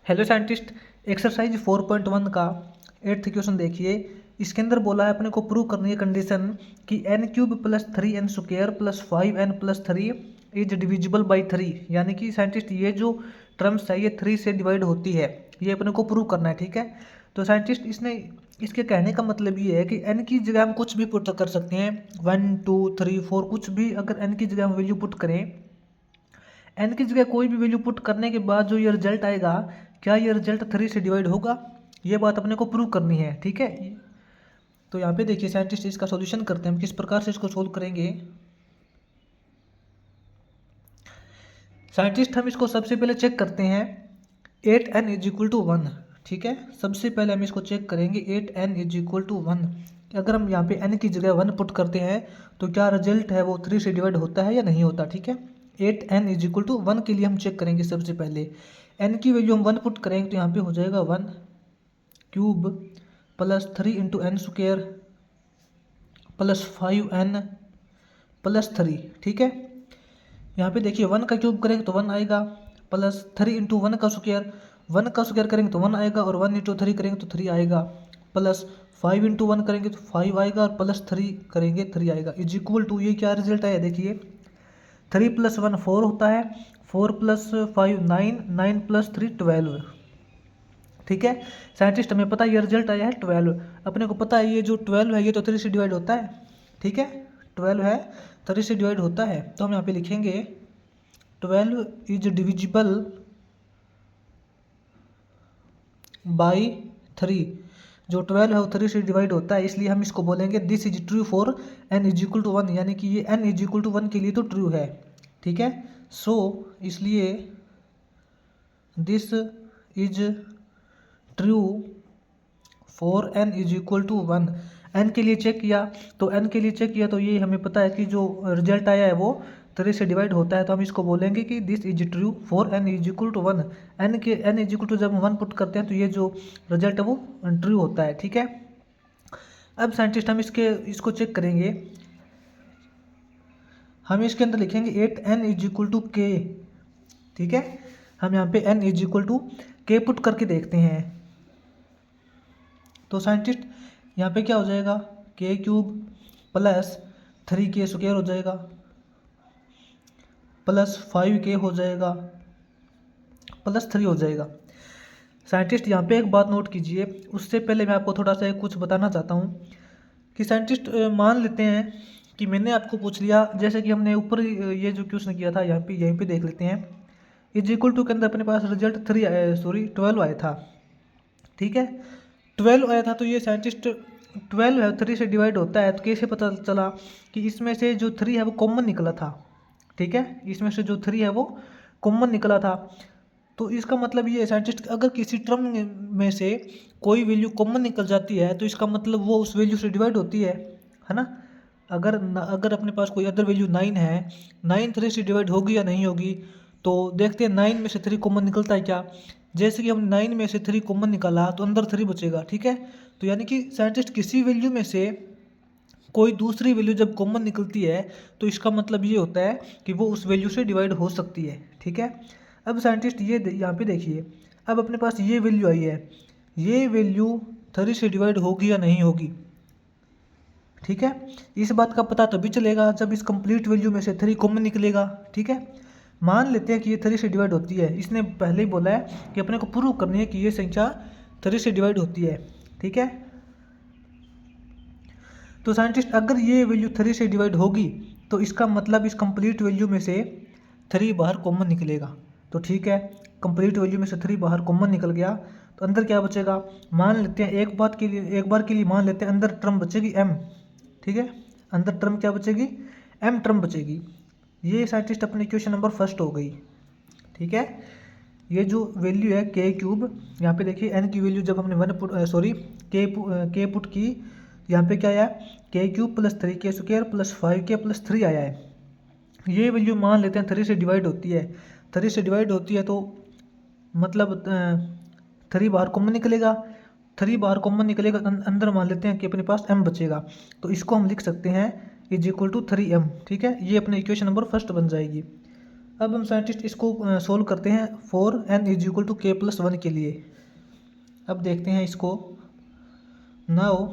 Hello scientist, exercise 4.1 का 8th question देखिए। इसके अंदर बोला है अपने को प्रूव करनी है कंडीशन कि n cube plus 3n square plus 5n plus 3 is divisible by 3। यानी कि साइंटिस्ट ये जो टर्म्स है ये 3 से डिवाइड होती है, ये अपने को प्रूव करना है। ठीक है, तो साइंटिस्ट इसने इसके कहने का मतलब ये है कि n की जगह हम कुछ भी पुट कर सकते हैं, 1 2 3 4 कुछ भी। अगर n की जगह हम वैल्यू पुट करें, एन की जगह कोई भी वैल्यू पुट करने के बाद जो ये रिजल्ट आएगा, क्या ये रिजल्ट 3 से डिवाइड होगा? ये बात अपने को प्रूव करनी है। ठीक है, तो यहाँ पे देखिए साइंटिस्ट इसका सॉल्यूशन करते हैं, हम किस प्रकार से इसको सोल्व करेंगे। साइंटिस्ट हम इसको सबसे पहले चेक करते हैं 8n इज इक्वल टू 1। ठीक है, सबसे पहले हम इसको चेक करेंगे 8n इज इक्वल टू 1। अगर हम यहाँ पे n की जगह 1 पुट करते हैं तो क्या रिजल्ट है वो 3 से डिवाइड होता है या नहीं होता। ठीक है, 8n इज इक्वल टू 1 के लिए हम चेक करेंगे। सबसे पहले n की वैल्यू हम 1 पुट करेंगे तो यहाँ पे हो जाएगा 1 cube plus 3 into n square plus 5n plus 3। ठीक है, यहाँ पे देखिए 1 का क्यूब करेंगे तो 1 आएगा, प्लस 3 इंटू 1 का स्क्वायर, 1 का स्क्वायर करेंगे तो 1 आएगा, और 1 इंटू 3 करेंगे तो 3 आएगा, प्लस 5 इंटू 1 करेंगे तो 5 आएगा, और प्लस 3 करेंगे 3 आएगा, इज इक्वल टू ये क्या रिजल्ट आया देखिए 3 प्लस 1 4 होता है, 4 प्लस 5 9, 9 प्लस 3 12। ठीक है, साइंटिस्ट हमें पता है ये रिजल्ट आया है 12। अपने को पता है ये जो 12 है ये तो 3 से डिवाइड होता है। ठीक है, 12 है 3 से डिवाइड होता है, तो हम यहाँ पे लिखेंगे 12 इज डिविजिबल बाई 3। जो 12 है वो 3 से डिवाइड होता है, इसलिए हम इसको बोलेंगे this is true for n is equal to 1। यानी कि ये n इज इक्वल टू 1 के लिए तो ट्रू है। ठीक है, सो इसलिए this is true for n is equal to 1। n के लिए चेक किया, तो n के लिए चेक किया तो ये हमें पता है कि जो रिजल्ट आया है वो 3 से डिवाइड होता है, तो हम इसको बोलेंगे कि this is true for n is equal to 1। n is equal to जब हम 1 पुट करते हैं तो ये जो रिजल्ट है वो ट्रू होता है। ठीक है, अब साइंटिस्ट हम इसको चेक करेंगे। हम इसके अंदर लिखेंगे 8n is equal to k। ठीक है, हम यहाँ पे n is equal to k put करके देखते हैं, तो साइंटिस्ट यहाँ पे क्या हो जाएगा k cube plus 3k square हो जाएगा प्लस 5k हो जाएगा प्लस 3 हो जाएगा। साइंटिस्ट यहाँ पे एक बात नोट कीजिए, उससे पहले मैं आपको थोड़ा सा कुछ बताना चाहता हूँ कि साइंटिस्ट मान लेते हैं कि मैंने आपको पूछ लिया, जैसे कि हमने ऊपर ये जो क्वेश्चन किया था यहीं पे देख लेते हैं। इज इक्वल टू के अंदर अपने पास रिजल्ट 12 आया था। ठीक है, 12 आया था, तो ये साइंटिस्ट 12 है 3 से डिवाइड होता है, तो कैसे पता चला कि इसमें से जो 3 है वो कॉमन निकला था। ठीक है, इसमें से जो 3 है वो कॉमन निकला था, तो इसका मतलब ये है साइंटिस्ट अगर किसी टर्म में से कोई वैल्यू कॉमन निकल जाती है तो इसका मतलब वो उस वैल्यू से डिवाइड होती है ना। अगर अपने पास कोई अदर वैल्यू 9 है, 9 3 से डिवाइड होगी या नहीं होगी, तो देखते हैं 9 में से 3 कॉमन निकलता है क्या। जैसे कि हम 9 में से 3 कॉमन निकाला तो अंदर 3 बचेगा। ठीक है, तो यानी कि साइंटिस्ट किसी वैल्यू में से कोई दूसरी वैल्यू जब कॉमन निकलती है तो इसका मतलब ये होता है कि वो उस वैल्यू से डिवाइड हो सकती है। ठीक है, अब साइंटिस्ट ये यहाँ पे देखिए, अब अपने पास ये वैल्यू आई है, ये वैल्यू 3 से डिवाइड होगी या नहीं होगी। ठीक है, इस बात का पता तभी चलेगा जब इस कंप्लीट वैल्यू में से 3 कॉमन निकलेगा। ठीक है, मान लेते हैं कि ये 3 से डिवाइड होती है, इसने पहले ही बोला है कि अपने को प्रूव करनी है कि ये संख्या 3 से डिवाइड होती है। ठीक है, तो साइंटिस्ट अगर ये वैल्यू 3 से डिवाइड होगी तो इसका मतलब इस कंप्लीट वैल्यू में से 3 बाहर कॉमन निकलेगा। तो ठीक है, कंप्लीट वैल्यू में से 3 बाहर कॉमन निकल गया, तो अंदर क्या बचेगा, मान लेते हैं एक बार के लिए मान लेते हैं अंदर टर्म बचेगी m। ठीक है, अंदर टर्म क्या बचेगी, m टर्म बचेगी। ये साइंटिस्ट अपने क्वेश्चन नंबर फर्स्ट हो गई। ठीक है, ये जो वैल्यू है k क्यूब, यहाँ पे देखिए n की वैल्यू जब हमने k पुट की, यहाँ पे क्या आया k cube plus 3k square plus 5k plus 3 आया है। ये वैल्यू मान लेते हैं 3 से डिवाइड होती है, 3 से डिवाइड होती है तो मतलब 3 बाहर कॉमन निकलेगा, 3 बाहर कॉमन निकलेगा, अंदर मान लेते हैं कि अपने पास m बचेगा, तो इसको हम लिख सकते हैं इज इक्वल टू 3m। ठीक है, ये अपने इक्वेशन नंबर फर्स्ट बन जाएगी। अब हम साइंटिस्ट इसको सोल्व करते हैं for n is equal to k plus one के लिए। अब देखते हैं इसको। नाउ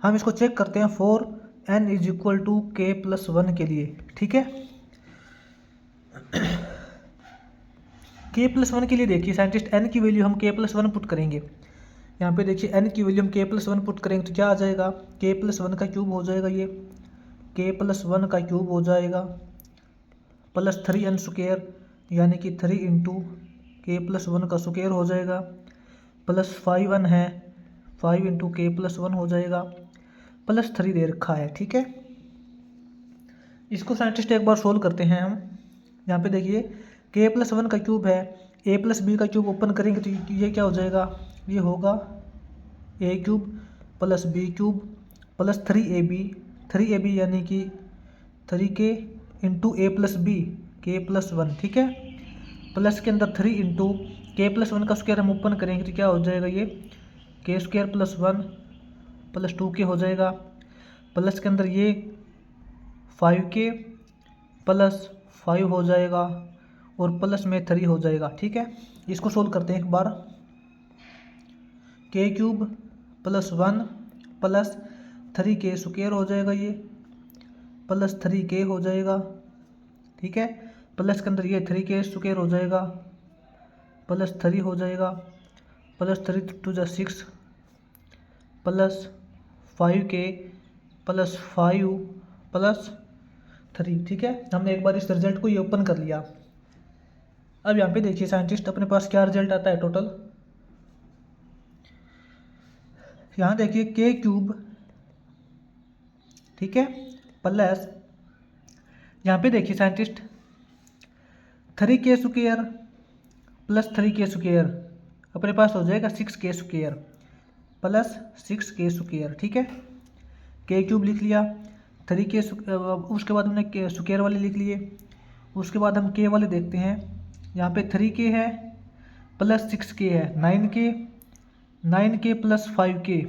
हम इसको चेक करते हैं for n is equal to k plus one के लिए। ठीक है, के प्लस वन के लिए देखिए साइंटिस्ट n की वैल्यू हम के प्लस वन पुट करेंगे। यहाँ पे देखिए n की वैल्यू हम के प्लस वन पुट करेंगे तो क्या आ जाएगा, के प्लस वन का क्यूब हो जाएगा, ये के प्लस वन का क्यूब हो जाएगा प्लस 3n स्क्वायर, यानी कि 3 इंटू के प्लस वन का स्क्वायर हो जाएगा, प्लस 5n है, 5 इंटू के प्लस वन हो जाएगा, प्लस 3 दे रखा है। ठीक है, इसको साइंटिस्ट एक बार सोल्व करते हैं हम। यहाँ पे देखिए के प्लस वन का क्यूब है, ए प्लस बी का क्यूब ओपन करेंगे तो ये क्या हो जाएगा, ये होगा A cube plus B cube plus 3ab यानी कि 3k into A plus B K plus one. ठीक है, प्लस के अंदर 3 इंटू के प्लस वन का स्क्वायर हम ओपन करेंगे तो क्या हो जाएगा, ये के square plus one plus 2k हो जाएगा, प्लस के अंदर ये 5k प्लस 5 हो जाएगा और प्लस में 3 हो जाएगा। ठीक है, इसको सोल्व करते हैं एक बार। के cube plus one plus 3k square हो जाएगा, ये प्लस 3k हो जाएगा। ठीक है, प्लस के अंदर ये 3k स्क्वायर हो जाएगा प्लस 3 हो जाएगा, प्लस 3 टू जा 6 प्लस 5k प्लस 5 प्लस 3। ठीक है, हमने एक बार इस रिजल्ट को ये ओपन कर लिया। अब यहाँ पे देखिए साइंटिस्ट अपने पास क्या रिजल्ट आता है टोटल। यहाँ देखिए के क्यूब, ठीक है, प्लस यहाँ पे देखिए scientist 3k square plus 3k square अपने पास हो जाएगा 6k square plus 6k square. ठीक है, के क्यूब लिख लिया, 3k उसके बाद हमने स्क्वायर वाले लिख लिए। उसके बाद हम के वाले देखते हैं, यहाँ पे 3k है प्लस 6k है, 9k प्लस 5k।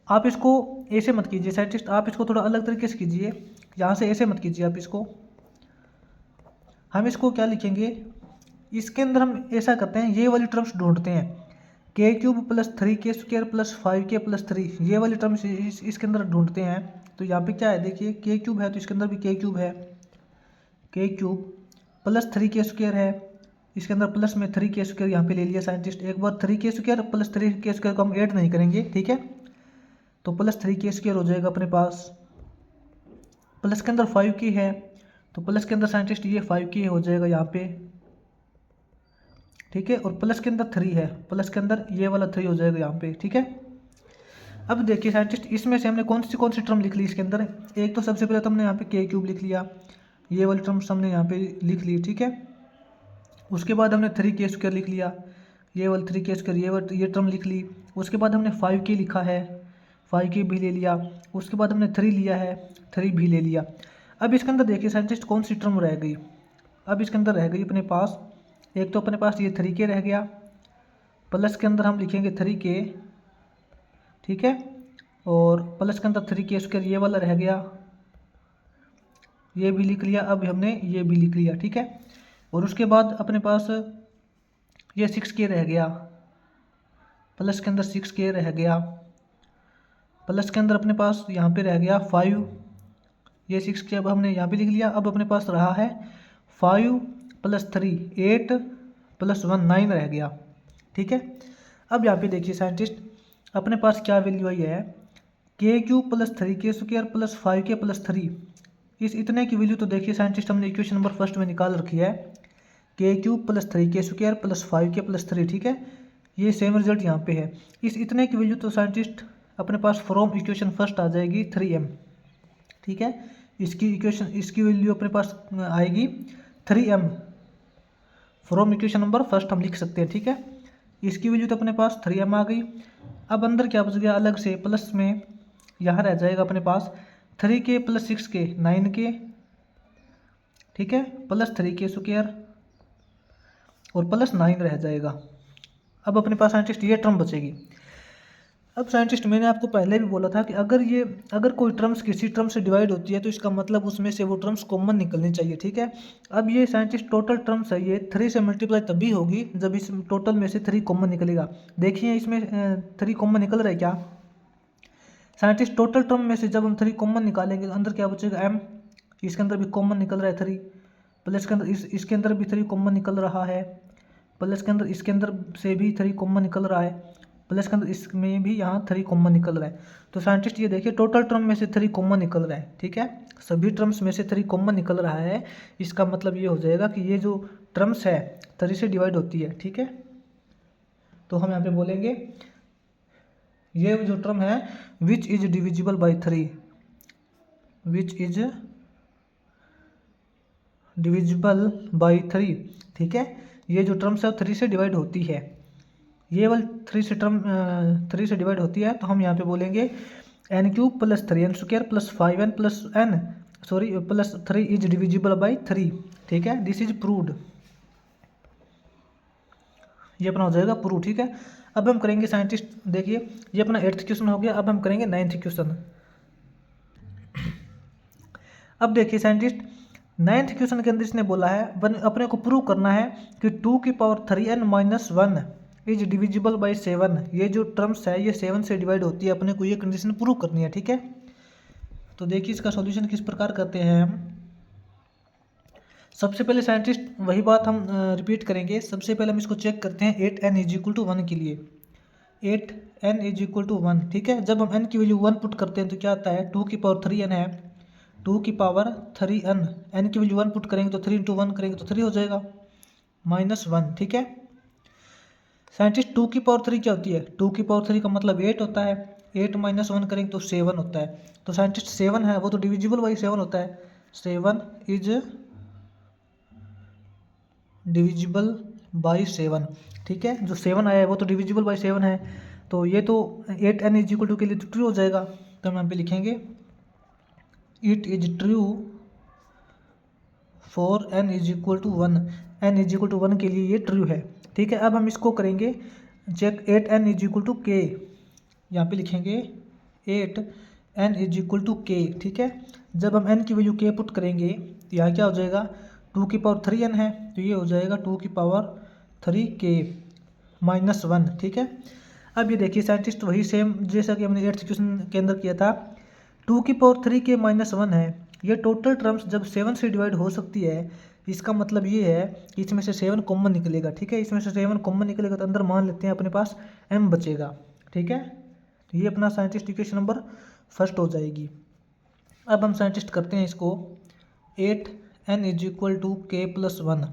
आप इसको ऐसे मत कीजिए साइंटिस्ट, आप इसको थोड़ा अलग तरीके से कीजिए, यहाँ से ऐसे मत कीजिए आप इसको। हम इसको क्या लिखेंगे, इसके अंदर हम ऐसा करते हैं, ये वाली टर्म्स ढूंढते हैं, के cube plus 3k square plus 5k plus 3, ये वाली टर्म्स इसके अंदर ढूंढते हैं। तो यहाँ पे क्या है देखिए, के क्यूब है तो इसके अंदर भी के क्यूब है, के क्यूब प्लस 3k स्क्वायर है, इसके अंदर प्लस में 3k स्क्वायर यहाँ पे ले लिया साइंटिस्ट। एक बार 3k square plus 3k square को हम ऐड नहीं करेंगे। ठीक है, तो प्लस 3k स्क्वायर हो जाएगा अपने पास, प्लस के अंदर 5k है तो प्लस के अंदर साइंटिस्ट ये 5k हो जाएगा यहाँ पे। ठीक है, और प्लस के अंदर 3 है, प्लस के अंदर ये वाला 3 हो जाएगा यहाँ पे। ठीक है, अब देखिए साइंटिस्ट इसमें से हमने कौन सी टर्म लिख ली इसके अंदर। एक तो सबसे पहले तो हमने यहाँ पे के क्यूब लिख लिया, ये वाली टर्म्स हमने यहाँ पे लिख ली। ठीक है, उसके बाद हमने 3k स्क्वायर लिख लिया, ये वाली 3k स्क्वायर ये टर्म लिख ली। उसके बाद हमने 5k लिखा है, 5k भी ले लिया। उसके बाद हमने 3 लिया है, 3 भी ले लिया। अब इसके अंदर देखिए साइंटिस्ट कौन सी टर्म रह गई। अब इसके अंदर रह गई अपने पास, एक तो अपने पास ये 3k रह गया, प्लस के अंदर हम लिखेंगे 3k। ठीक है, और प्लस के अंदर 3k स्क्वायर ये वाला रह गया, ये भी लिख लिया। अब हमने ये भी लिख लिया। ठीक है, और उसके बाद अपने पास ये 6k रह गया, प्लस के अंदर 6k रह गया, प्लस के अंदर अपने पास यहाँ पे रह गया 5, ये 6k अब हमने यहाँ पे लिख लिया। अब अपने पास रहा है 5 प्लस 3 8 प्लस 1 9 रह गया। ठीक है, अब यहाँ पे देखिए साइंटिस्ट अपने पास क्या वैल्यू आई है, के cube plus 3k square plus 5k plus 3। इस इतने की वैल्यू तो देखिए साइंटिस्ट हमने इक्वेशन नंबर फर्स्ट में निकाल रखी है, के cube plus 3k square plus 5k plus 3। ठीक है, ये सेम रिजल्ट यहाँ पे है। इस इतने की वैल्यू तो साइंटिस्ट अपने पास फ्रॉम इक्वेशन फर्स्ट आ जाएगी 3m। ठीक है, इसकी वैल्यू अपने पास आएगी 3m, from equation number first हम लिख सकते हैं। ठीक है, इसकी वैल्यू तो अपने पास 3m आ गई। अब अंदर क्या बच गया अलग से, प्लस में यहाँ रह जाएगा अपने पास 3k प्लस 6k 9k। ठीक है, प्लस 3k स्क्वायर और प्लस 9 रह जाएगा। अब अपने पास साइंटिस्ट ये टर्म बचेगी। अब साइंटिस्ट मैंने आपको पहले भी बोला था कि अगर कोई टर्म्स किसी टर्म से डिवाइड होती है तो इसका मतलब उसमें से वो टर्म्स कॉमन निकलनी चाहिए, ठीक है। अब ये साइंटिस्ट टोटल टर्म्स है, ये 3 से मल्टीप्लाई तभी होगी जब इस टोटल में से 3 कॉमन निकलेगा। देखिए इसमें 3 कॉमन निकल रहा है क्या साइंटिस्ट? टोटल टर्म में से जब हम 3 कॉमन निकालेंगे तो अंदर क्या बचेगा? m। इसके अंदर भी कॉमन निकल रहा है 3, प्लस के अंदर इसके अंदर भी 3 कॉमन निकल रहा है, प्लस के अंदर इसके अंदर से भी 3 कॉमन निकल रहा है, प्लस के अंदर इसमें भी यहाँ 3 कॉमन निकल रहा है। तो साइंटिस्ट ये देखिए टोटल टर्म में से 3 कॉमन निकल रहा है, ठीक है। सभी टर्म्स में से 3 कॉमन निकल रहा है, इसका मतलब ये हो जाएगा कि ये जो टर्म्स है 3 से डिवाइड होती है, ठीक है। तो हम यहाँ पे बोलेंगे ये जो टर्म है which is divisible by 3, which is divisible by 3, ठीक है। ये जो टर्म्स है 3 से डिवाइड होती है, ये वाली 3 से डिवाइड होती है। तो हम यहाँ पे बोलेंगे n³ plus 3n² plus 5n plus n plus 3 is divisible by 3, ठीक है। दिस इज प्रूव्ड, ये अपना हो जाएगा प्रूव, ठीक है। अब हम करेंगे साइंटिस्ट, देखिए ये अपना 8th क्वेश्चन हो गया। अब हम करेंगे 9th क्वेश्चन। अब देखिए साइंटिस्ट 9th क्वेश्चन के अंदर इसने बोला है अपने को प्रूव करना है कि 2⁻3n-1 इज डिविजिबल बाई 7। ये जो टर्म्स है ये 7 से डिवाइड होती है, अपने को ये कंडीशन प्रूव करनी है, ठीक है। तो देखिए इसका सॉल्यूशन किस प्रकार करते हैं हम। सबसे पहले साइंटिस्ट वही बात हम रिपीट करेंगे। सबसे पहले हम इसको चेक करते हैं 8n = 1 के लिए। 8n = 1, ठीक है। जब हम n की वैल्यू 1 पुट करते हैं तो क्या आता है? 2⁻3n है, 2⁻3n, n की वैल्यू 1 पुट करेंगे तो 3 × 1 करेंगे तो 3 हो जाएगा -1, ठीक है। साइंटिस्ट 2⁻3 क्या होती है? 2⁻3 का मतलब 8 होता है, 8 - 1 करेंगे तो 7 होता है। तो साइंटिस्ट 7 है वो तो डिविजिबल बाई 7 होता है, 7 इज डिविजिबल बाई 7, ठीक है। जो 7 आया है वो तो डिविजिबल बाई 7 है, तो ये तो 8n = के लिए तो ट्रू हो जाएगा। तो हम यहाँ पे लिखेंगे it is true for n = 1, n = 1 के लिए ये ट्रू है, ठीक है। अब हम इसको करेंगे चेक 8n = k, यहाँ पे लिखेंगे 8n = k, ठीक है। जब हम n की वैल्यू k पुट करेंगे तो यहाँ क्या हो जाएगा? 2⁻3n है तो ये हो जाएगा 2⁻3k -1, ठीक है। अब ये देखिए साइंटिस्ट वही सेम जैसा कि हमने 8th क्वेश्चन के अंदर किया था, 2⁻3k -1 है। ये टोटल टर्म्स जब 7 से डिवाइड हो सकती है, इसका मतलब ये है कि इसमें से 7 कॉमन निकलेगा, ठीक है। इसमें से 7 कॉमन निकलेगा तो अंदर मान लेते हैं अपने पास m बचेगा, ठीक है। तो ये अपना साइंटिस्ट इक्वेशन नंबर फर्स्ट हो जाएगी। अब हम साइंटिस्ट करते हैं इसको 8n = k + 1,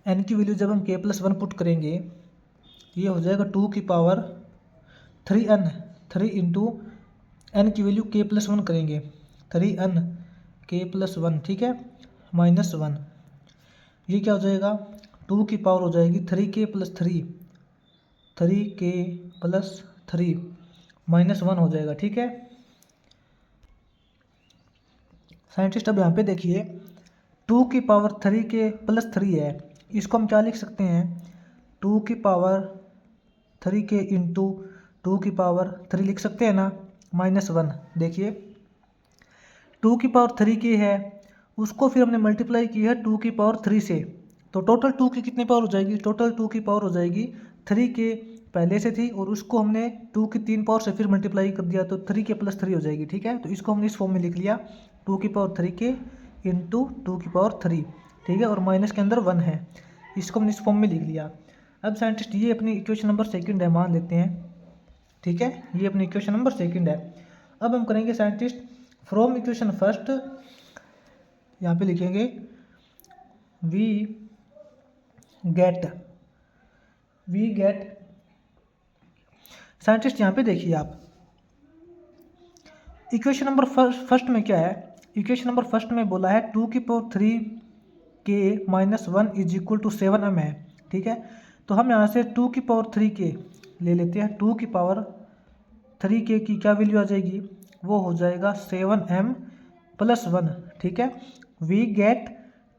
n की वैल्यू जब हम k + 1 पुट करेंगे ये हो जाएगा 2⁻3n, 3 इंटू n की वैल्यू k + 1 करेंगे 3n k + 1, ठीक है, -1। ये क्या हो जाएगा? 2 की पावर हो जाएगी 3k + 3, 3k + 3 -1 हो जाएगा, ठीक है। साइंटिस्ट अब यहाँ पे देखिए 2⁻3k + 3 है, इसको हम क्या लिख सकते हैं? 2⁻3k इंटू 2⁻3 लिख सकते हैं ना, -1। देखिए 2⁻3k है, उसको फिर हमने मल्टीप्लाई किया है 2⁻3 से, तो टोटल 2 की कितनी पावर हो जाएगी? टोटल 2 की पावर हो जाएगी 3k पहले से थी और उसको हमने 2 की 3 पावर से फिर मल्टीप्लाई कर दिया तो 3k + 3 हो जाएगी, ठीक है। तो इसको हमने इस फॉर्म में लिख लिया 2⁻3k इंटू 2⁻3, ठीक है, और माइनस के अंदर 1 है, इसको हमने इस फॉर्म में लिख लिया। अब साइंटिस्ट ये अपनी इक्वेशन नंबर सेकंड है मान लेते हैं, ठीक है, ये अपनी इक्वेशन नंबर सेकंड है। अब हम करेंगे साइंटिस्ट फ्रॉम इक्वेशन फर्स्ट, यहाँ पे लिखेंगे वी गेट साइंटिस्ट यहाँ पे देखिए आप इक्वेशन नंबर फर्स्ट में क्या है? इक्वेशन नंबर फर्स्ट में बोला है 2⁻3k - 1 = 7m है, ठीक है। तो हम यहाँ से 2⁻3k ले लेते हैं, 2⁻3k की क्या वैल्यू आ जाएगी? वो हो जाएगा 7m + 1, ठीक है। We get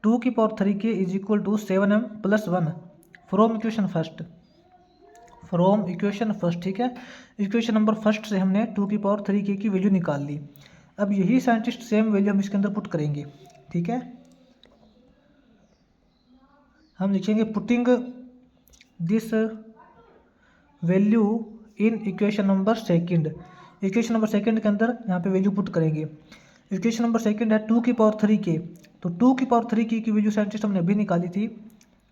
2⁻3k = 7m + 1 from equation first. From equation first, ठीक है। इक्वेशन नंबर फर्स्ट से हमने 2⁻³ की वैल्यू निकाल ली। अब यही साइंटिस्ट सेम वैल्यू हम इसके अंदर पुट करेंगे, ठीक है। हम लिखेंगे putting this value in equation number second. Equation number second के अंदर यहाँ पे वैल्यू पुट करेंगे। इक्वेशन नंबर सेकंड है 2⁻³ तो 2⁻³ की वैल्यू साइंटिस्ट हमने अभी निकाली थी।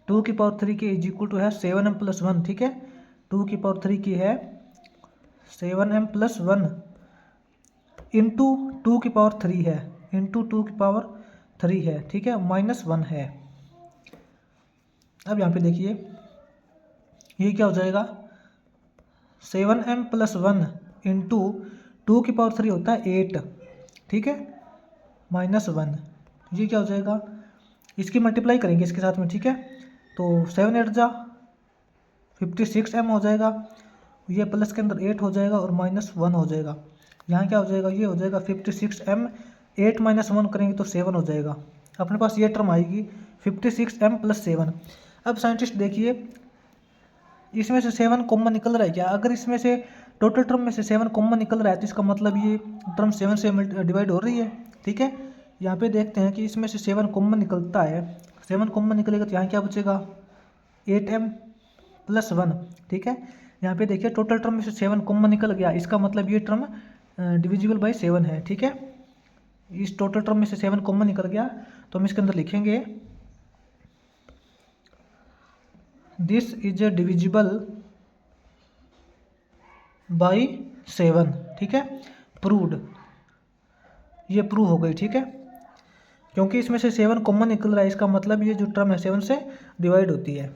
2⁻³ इज इक्वल टू है 7m + 1, ठीक है। 2⁻³ है 7m + 1 इंटू 2⁻³ है, इंटू 2⁻³ है, ठीक है, -1 है। अब यहाँ पे देखिए ये क्या हो जाएगा, 7m + 1 इंटू 2⁻³ होता है 8, ठीक है, -1, ये क्या हो जाएगा, इसकी मल्टीप्लाई करेंगे इसके साथ में, ठीक है। तो 7 8 जा 56m हो जाएगा, ये प्लस के अंदर 8 हो जाएगा और -1 हो जाएगा। यहाँ क्या हो जाएगा, ये हो जाएगा 56m, 8 - 1 करेंगे तो 7 हो जाएगा। अपने पास ये टर्म आएगी 56m + 7। अब साइंटिस्ट देखिए इसमें से 7 कॉमन निकल रहा है क्या, अगर इसमें से टोटल टर्म में से 7 कॉमन निकल रहा है तो इसका मतलब ये टर्म 7 से डिवाइड हो रही है, ठीक है। यहाँ पे देखते हैं कि इसमें से 7 कॉमन निकलता है, 7 कॉमन निकलेगा तो यहाँ क्या बचेगा 8m + 1, ठीक है। यहाँ पे देखिए टोटल टर्म में से 7 कॉमन निकल गया, इसका मतलब ये टर्म डिविजिबल बाई 7 है, ठीक है। इस टोटल टर्म में से 7 कॉमन निकल गया तो हम इसके अंदर लिखेंगे दिस इज डिविजिबल बाई 7, ठीक है, प्रूव्ड, ये प्रूव हो गई, ठीक है। क्योंकि इसमें से 7 कॉमन निकल रहा है इसका मतलब ये जो टर्म है 7 से डिवाइड होती है।